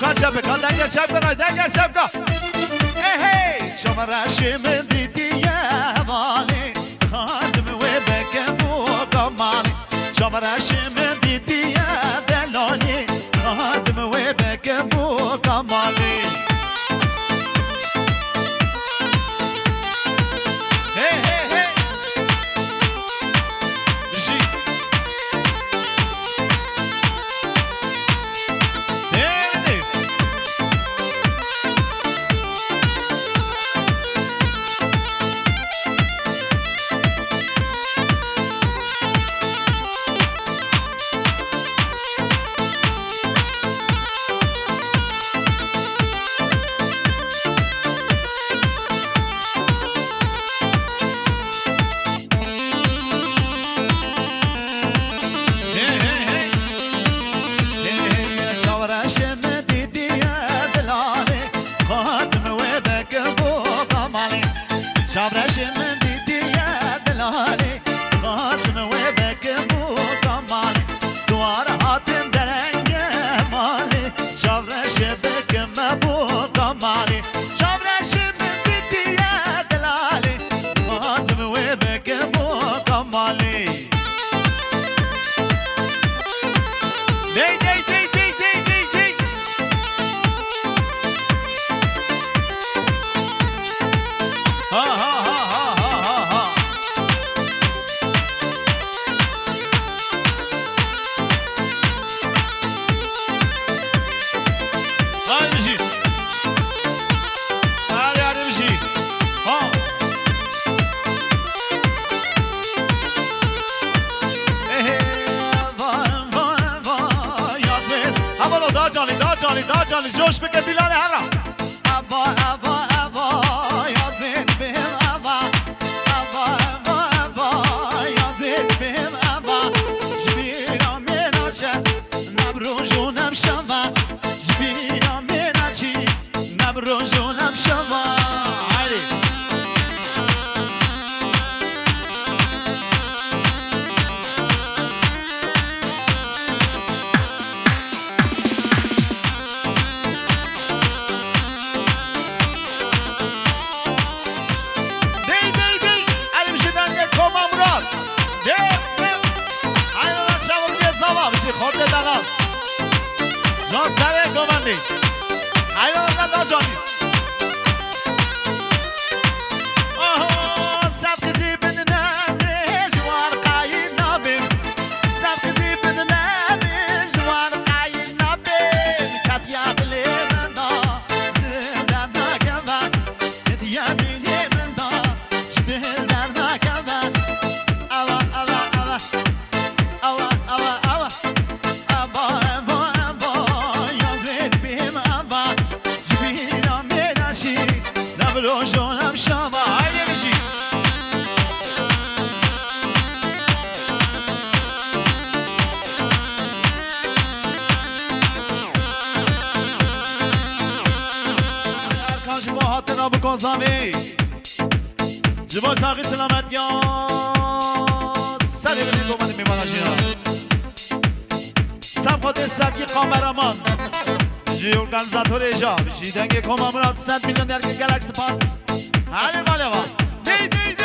کار چپ کن دنگ چپ کن دنگ چپ کن شما رشم دیدی والی خازم و بگم و کمالی شما رشم دیدی دلالی خازم و بگم و کمالی دا جانی جوش بکن دیلان همراه ابا ابا ابا یازمین بهم ابا ابا ابا ابا یازمین بهم ابا جبیرم مناچه نبروجونم شما جبیرم مناچی نبروجونم شما Hayvanlar da canlı. Aha, saf kızı benimle juar kaynabim. Saf kızı benimle juar kaynabim. Katya bilemenda, dillerna kavan. Hediye bilemenda, dillerna kavan. Ava ava ava, ava ava ava. روزونم شما هایده بشی ارکان جبا هاتنا بکن زمی جبا ساقی سلامت یا سری بینید دومنی میمانا جینا سم خود سبکی قامبرمان جی ارگانزاتور ایجاب جی دنگی کما مراد 100 میلیون درگی گلکس پاس هلی مالی با دی دی